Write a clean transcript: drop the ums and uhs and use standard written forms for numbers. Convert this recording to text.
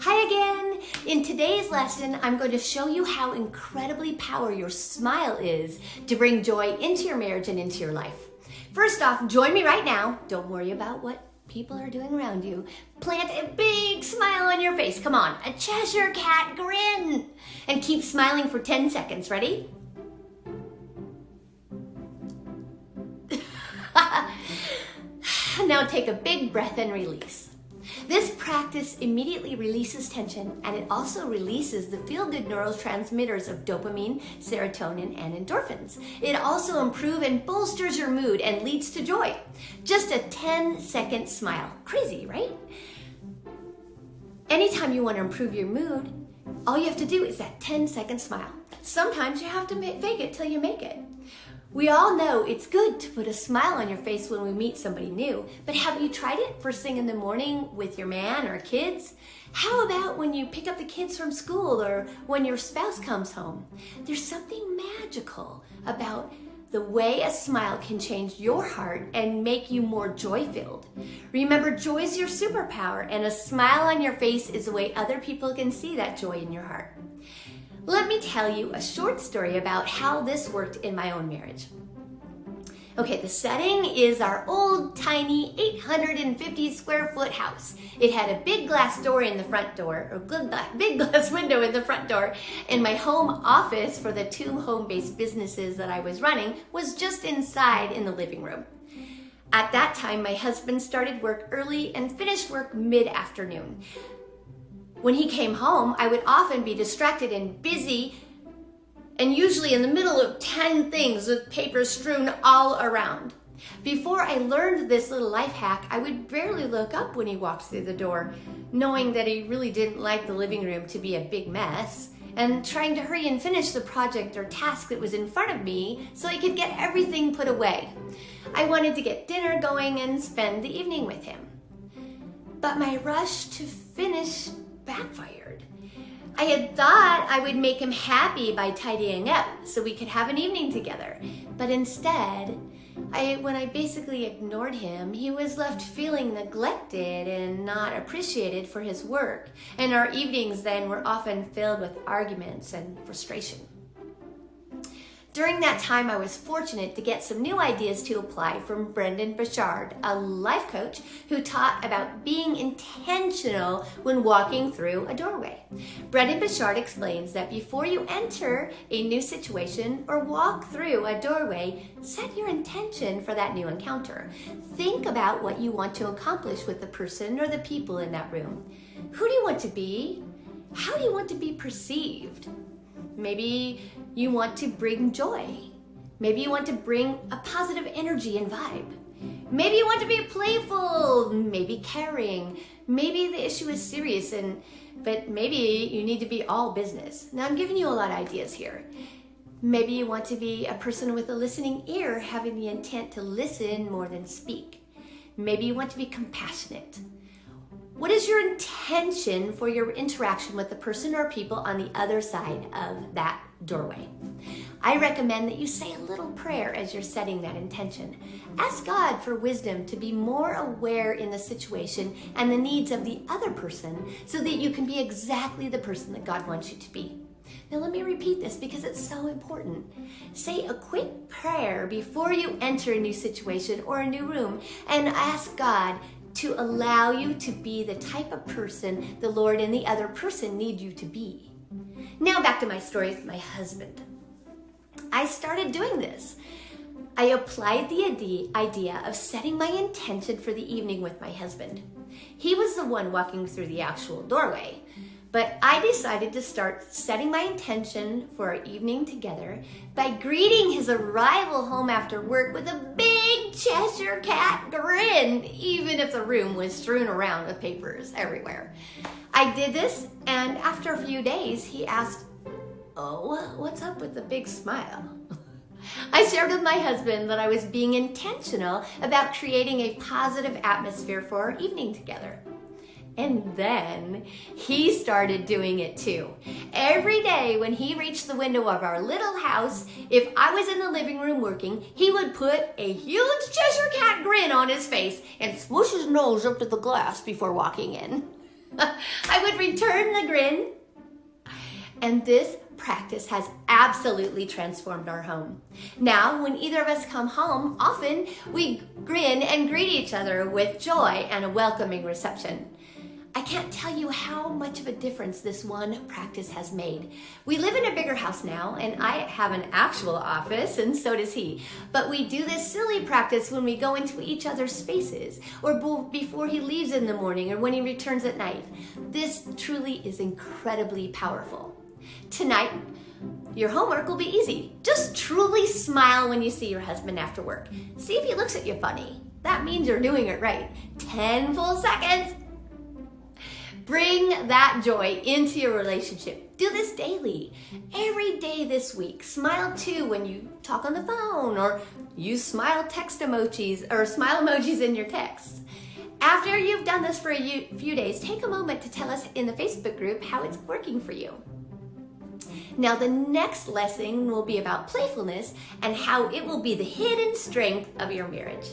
Hi again! In today's lesson, I'm going to show you how incredibly powerful your smile is to bring joy into your marriage and into your life. First off, join me right now. Don't worry about what people are doing around you. Plant a big smile on your face. Come on, a Cheshire cat grin. And keep smiling for 10 seconds. Ready? Now take a big breath and release. This practice immediately releases tension, and it also releases the feel-good neurotransmitters of dopamine, serotonin, and endorphins. It also improves and bolsters your mood and leads to joy. Just a 10-second smile. Crazy, right? Anytime you want to improve your mood, all you have to do is that 10-second smile. Sometimes you have to fake it till you make it. We all know it's good to put a smile on your face when we meet somebody new, but have you tried it first thing in the morning with your man or kids? How about when you pick up the kids from school or when your spouse comes home? There's something magical about the way a smile can change your heart and make you more joy-filled. Remember, joy is your superpower, and a smile on your face is the way other people can see that joy in your heart. Let me tell you a short story about how this worked in my own marriage. Okay, the setting is our old, tiny, 850 square foot house. It had a big glass door in the front door, or big glass window in the front door, and my home office for the 2 home-based businesses that I was running was just inside in the living room. At that time, my husband started work early and finished work mid-afternoon. When he came home, I would often be distracted and busy, and usually in the middle of 10 things with paper strewn all around. Before I learned this little life hack, I would barely look up when he walked through the door, knowing that he really didn't like the living room to be a big mess, and trying to hurry and finish the project or task that was in front of me so I could get everything put away. I wanted to get dinner going and spend the evening with him. But my rush to finish backfired. I had thought I would make him happy by tidying up so we could have an evening together. But instead, when I basically ignored him, he was left feeling neglected and not appreciated for his work. And our evenings then were often filled with arguments and frustration. During that time, I was fortunate to get some new ideas to apply from Brendon Burchard, a life coach who taught about being intentional when walking through a doorway. Brendon Burchard explains that before you enter a new situation or walk through a doorway, set your intention for that new encounter. Think about what you want to accomplish with the person or the people in that room. Who do you want to be? How do you want to be perceived? Maybe you want to bring joy. Maybe you want to bring a positive energy and vibe. Maybe you want to be playful, maybe caring. Maybe the issue is serious, but maybe you need to be all business. Now I'm giving you a lot of ideas here. Maybe you want to be a person with a listening ear, having the intent to listen more than speak. Maybe you want to be compassionate. What is your intention for your interaction with the person or people on the other side of that doorway? I recommend that you say a little prayer as you're setting that intention. Ask God for wisdom to be more aware in the situation and the needs of the other person so that you can be exactly the person that God wants you to be. Now let me repeat this because it's so important. Say a quick prayer before you enter a new situation or a new room and ask God to allow you to be the type of person the Lord and the other person need you to be. Now back to my story with my husband. I started doing this. I applied the idea of setting my intention for the evening with my husband. He was the one walking through the actual doorway, but I decided to start setting my intention for our evening together by greeting his arrival home after work with a big Cheshire cat grin, even if the room was strewn around with papers everywhere. I did this, and after a few days, he asked, "Oh, what's up with the big smile?" I shared with my husband that I was being intentional about creating a positive atmosphere for our evening together. And then he started doing it too. Every day when he reached the window of our little house, if I was in the living room working, he would put a huge Cheshire cat grin on his face and swoosh his nose up to the glass before walking in. I would return the grin. And this practice has absolutely transformed our home. Now, when either of us come home, often we grin and greet each other with joy and a welcoming reception. I can't tell you how much of a difference this one practice has made. We live in a bigger house now, and I have an actual office, and so does he. But we do this silly practice when we go into each other's spaces, or before he leaves in the morning, or when he returns at night. This truly is incredibly powerful. Tonight, your homework will be easy. Just truly smile when you see your husband after work. See if he looks at you funny. That means you're doing it right. 10 full seconds. Bring that joy into your relationship. Do this daily. Every day this week. Smile too when you talk on the phone, or use smile text emojis or smile emojis in your texts. After you've done this for a few days, take a moment to tell us in the Facebook group how it's working for you. Now, the next lesson will be about playfulness and how it will be the hidden strength of your marriage.